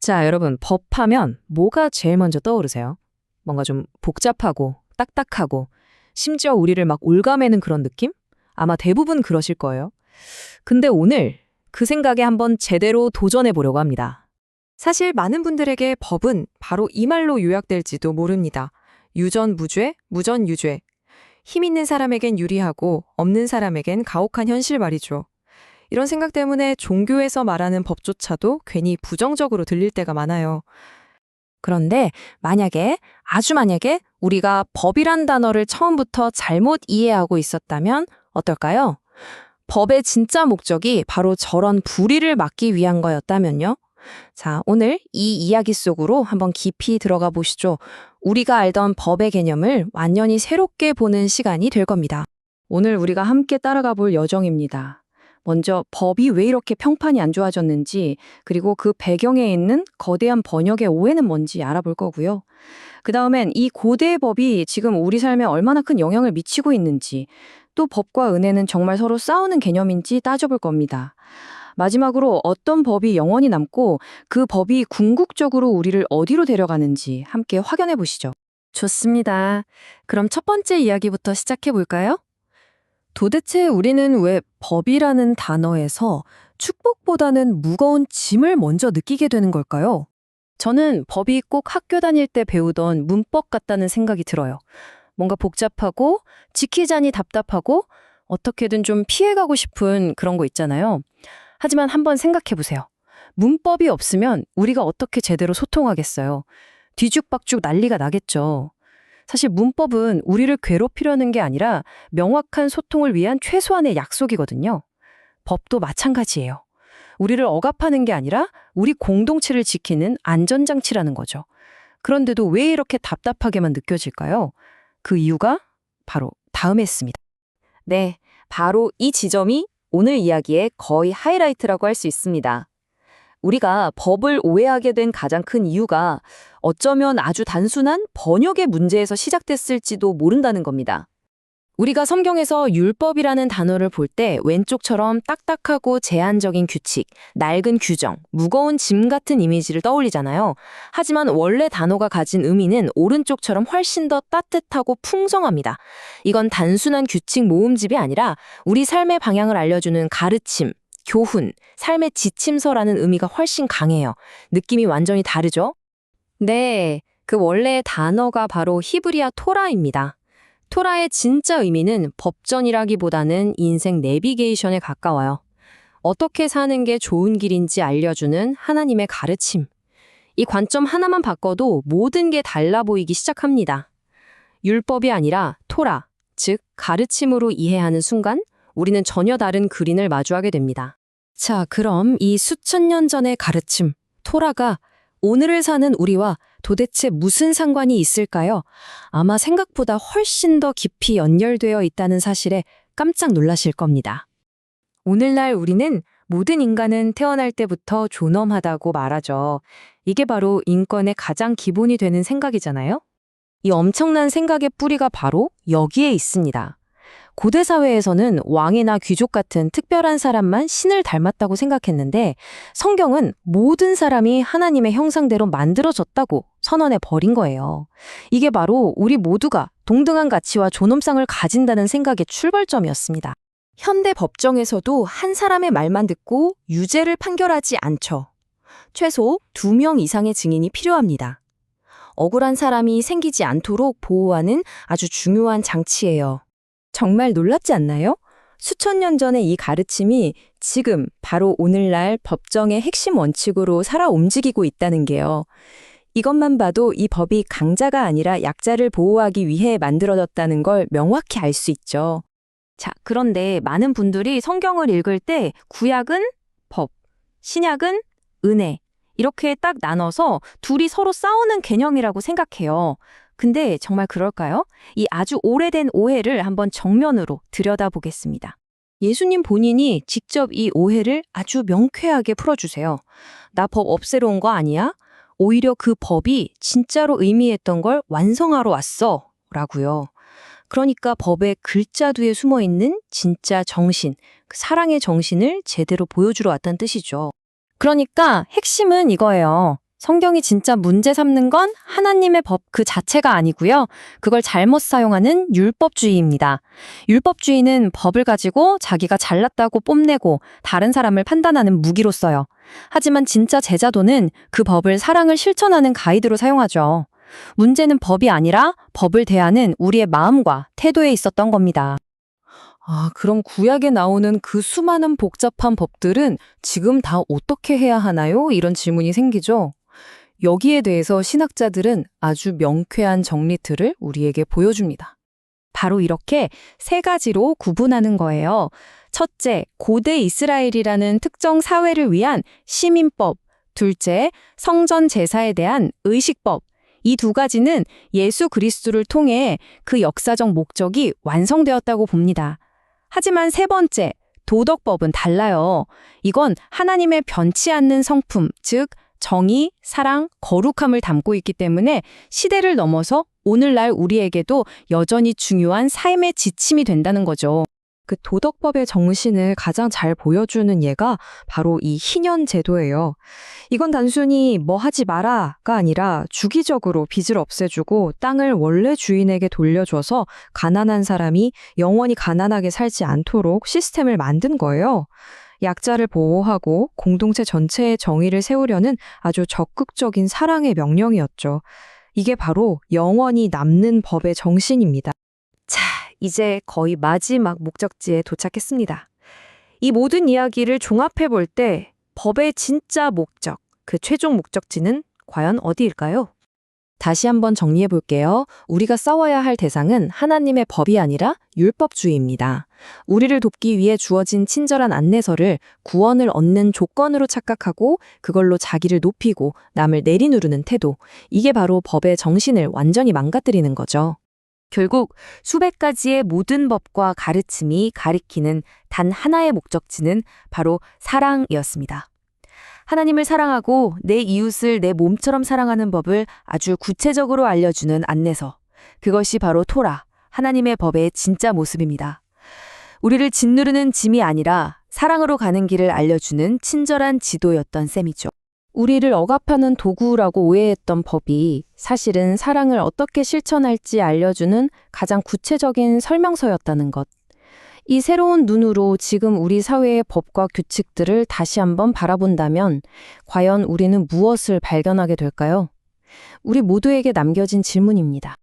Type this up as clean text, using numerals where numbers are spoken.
자, 여러분, 법하면 뭐가 제일 먼저 떠오르세요? 뭔가 좀 복잡하고 딱딱하고 심지어 우리를 막 옭아매는 그런 느낌? 아마 대부분 그러실 거예요. 근데 오늘 그 생각에 한번 제대로 도전해 보려고 합니다. 사실 많은 분들에게 법은 바로 이 말로 요약될지도 모릅니다. 유전무죄, 무전유죄. 힘 있는 사람에겐 유리하고 없는 사람에겐 가혹한 현실 말이죠. 이런 생각 때문에 종교에서 말하는 법조차도 괜히 부정적으로 들릴 때가 많아요. 그런데 아주 만약에 우리가 법이란 단어를 처음부터 잘못 이해하고 있었다면 어떨까요? 법의 진짜 목적이 바로 저런 불의를 막기 위한 거였다면요? 자, 오늘 이 이야기 속으로 한번 깊이 들어가 보시죠. 우리가 알던 법의 개념을 완전히 새롭게 보는 시간이 될 겁니다. 오늘 우리가 함께 따라가 볼 여정입니다. 먼저 법이 왜 이렇게 평판이 안 좋아졌는지, 그리고 그 배경에 있는 거대한 번역의 오해는 뭔지 알아볼 거고요. 그 다음엔 이 고대의 법이 지금 우리 삶에 얼마나 큰 영향을 미치고 있는지, 또 법과 은혜는 정말 서로 싸우는 개념인지 따져볼 겁니다. 마지막으로 어떤 법이 영원히 남고 그 법이 궁극적으로 우리를 어디로 데려가는지 함께 확인해 보시죠. 좋습니다. 그럼 첫 번째 이야기부터 시작해 볼까요? 도대체 우리는 왜 법이라는 단어에서 축복보다는 무거운 짐을 먼저 느끼게 되는 걸까요? 저는 법이 꼭 학교 다닐 때 배우던 문법 같다는 생각이 들어요. 뭔가 복잡하고 지키자니 답답하고 어떻게든 좀 피해가고 싶은 그런 거 있잖아요. 하지만 한번 생각해 보세요. 문법이 없으면 우리가 어떻게 제대로 소통하겠어요? 뒤죽박죽 난리가 나겠죠. 사실 문법은 우리를 괴롭히려는 게 아니라 명확한 소통을 위한 최소한의 약속이거든요. 법도 마찬가지예요. 우리를 억압하는 게 아니라 우리 공동체를 지키는 안전장치라는 거죠. 그런데도 왜 이렇게 답답하게만 느껴질까요? 그 이유가 바로 다음에 있습니다. 네, 바로 이 지점이 오늘 이야기의 거의 하이라이트라고 할 수 있습니다. 우리가 법을 오해하게 된 가장 큰 이유가 어쩌면 아주 단순한 번역의 문제에서 시작됐을지도 모른다는 겁니다. 우리가 성경에서 율법이라는 단어를 볼 때 왼쪽처럼 딱딱하고 제한적인 규칙, 낡은 규정, 무거운 짐 같은 이미지를 떠올리잖아요. 하지만 원래 단어가 가진 의미는 오른쪽처럼 훨씬 더 따뜻하고 풍성합니다. 이건 단순한 규칙 모음집이 아니라 우리 삶의 방향을 알려주는 가르침, 교훈, 삶의 지침서라는 의미가 훨씬 강해요. 느낌이 완전히 다르죠? 네, 그 원래의 단어가 바로 히브리어 토라입니다. 토라의 진짜 의미는 법전이라기보다는 인생 내비게이션에 가까워요. 어떻게 사는 게 좋은 길인지 알려주는 하나님의 가르침. 이 관점 하나만 바꿔도 모든 게 달라 보이기 시작합니다. 율법이 아니라 토라, 즉 가르침으로 이해하는 순간 우리는 전혀 다른 그림을 마주하게 됩니다. 자, 그럼 이 수천 년 전의 가르침, 토라가 오늘을 사는 우리와 도대체 무슨 상관이 있을까요? 아마 생각보다 훨씬 더 깊이 연결되어 있다는 사실에 깜짝 놀라실 겁니다. 오늘날 우리는 모든 인간은 태어날 때부터 존엄하다고 말하죠. 이게 바로 인권의 가장 기본이 되는 생각이잖아요? 이 엄청난 생각의 뿌리가 바로 여기에 있습니다. 고대 사회에서는 왕이나 귀족 같은 특별한 사람만 신을 닮았다고 생각했는데 성경은 모든 사람이 하나님의 형상대로 만들어졌다고 선언해 버린 거예요. 이게 바로 우리 모두가 동등한 가치와 존엄성을 가진다는 생각의 출발점이었습니다. 현대 법정에서도 한 사람의 말만 듣고 유죄를 판결하지 않죠. 최소 2명 이상의 증인이 필요합니다. 억울한 사람이 생기지 않도록 보호하는 아주 중요한 장치예요. 정말 놀랍지 않나요? 수천 년 전의 이 가르침이 지금 바로 오늘날 법정의 핵심 원칙으로 살아 움직이고 있다는 게요. 이것만 봐도 이 법이 강자가 아니라 약자를 보호하기 위해 만들어졌다는 걸 명확히 알 수 있죠. 자, 그런데 많은 분들이 성경을 읽을 때 구약은 법, 신약은 은혜, 이렇게 딱 나눠서 둘이 서로 싸우는 개념이라고 생각해요. 근데 정말 그럴까요? 이 아주 오래된 오해를 한번 정면으로 들여다보겠습니다. 예수님 본인이 직접 이 오해를 아주 명쾌하게 풀어주세요. 나 법 없애러 온 거 아니야? 오히려 그 법이 진짜로 의미했던 걸 완성하러 왔어. 라고요. 그러니까 법의 글자 뒤에 숨어있는 진짜 정신, 그 사랑의 정신을 제대로 보여주러 왔다는 뜻이죠. 그러니까 핵심은 이거예요. 성경이 진짜 문제 삼는 건 하나님의 법 그 자체가 아니고요. 그걸 잘못 사용하는 율법주의입니다. 율법주의는 법을 가지고 자기가 잘났다고 뽐내고 다른 사람을 판단하는 무기로 써요. 하지만 진짜 제자도는 그 법을 사랑을 실천하는 가이드로 사용하죠. 문제는 법이 아니라 법을 대하는 우리의 마음과 태도에 있었던 겁니다. 그럼 구약에 나오는 그 수많은 복잡한 법들은 지금 다 어떻게 해야 하나요? 이런 질문이 생기죠. 여기에 대해서 신학자들은 아주 명쾌한 정리틀을 우리에게 보여줍니다. 바로 이렇게 세 가지로 구분하는 거예요. 첫째, 고대 이스라엘이라는 특정 사회를 위한 시민법. 둘째, 성전 제사에 대한 의식법. 이 두 가지는 예수 그리스도를 통해 그 역사적 목적이 완성되었다고 봅니다. 하지만 세 번째, 도덕법은 달라요. 이건 하나님의 변치 않는 성품, 즉 정의, 사랑, 거룩함을 담고 있기 때문에 시대를 넘어서 오늘날 우리에게도 여전히 중요한 삶의 지침이 된다는 거죠. 그 도덕법의 정신을 가장 잘 보여주는 예가 바로 이 희년 제도예요. 이건 단순히 뭐 하지 마라가 아니라 주기적으로 빚을 없애주고 땅을 원래 주인에게 돌려줘서 가난한 사람이 영원히 가난하게 살지 않도록 시스템을 만든 거예요. 약자를 보호하고 공동체 전체의 정의를 세우려는 아주 적극적인 사랑의 명령이었죠. 이게 바로 영원히 남는 법의 정신입니다. 자, 이제 거의 마지막 목적지에 도착했습니다. 이 모든 이야기를 종합해 볼 때 법의 진짜 목적, 그 최종 목적지는 과연 어디일까요? 다시 한번 정리해 볼게요. 우리가 싸워야 할 대상은 하나님의 법이 아니라 율법주의입니다. 우리를 돕기 위해 주어진 친절한 안내서를 구원을 얻는 조건으로 착각하고 그걸로 자기를 높이고 남을 내리누르는 태도. 이게 바로 법의 정신을 완전히 망가뜨리는 거죠. 결국 수백 가지의 모든 법과 가르침이 가리키는 단 하나의 목적지는 바로 사랑이었습니다. 하나님을 사랑하고 내 이웃을 내 몸처럼 사랑하는 법을 아주 구체적으로 알려주는 안내서. 그것이 바로 토라, 하나님의 법의 진짜 모습입니다. 우리를 짓누르는 짐이 아니라 사랑으로 가는 길을 알려주는 친절한 지도였던 셈이죠. 우리를 억압하는 도구라고 오해했던 법이 사실은 사랑을 어떻게 실천할지 알려주는 가장 구체적인 설명서였다는 것. 이 새로운 눈으로 지금 우리 사회의 법과 규칙들을 다시 한번 바라본다면 과연 우리는 무엇을 발견하게 될까요? 우리 모두에게 남겨진 질문입니다.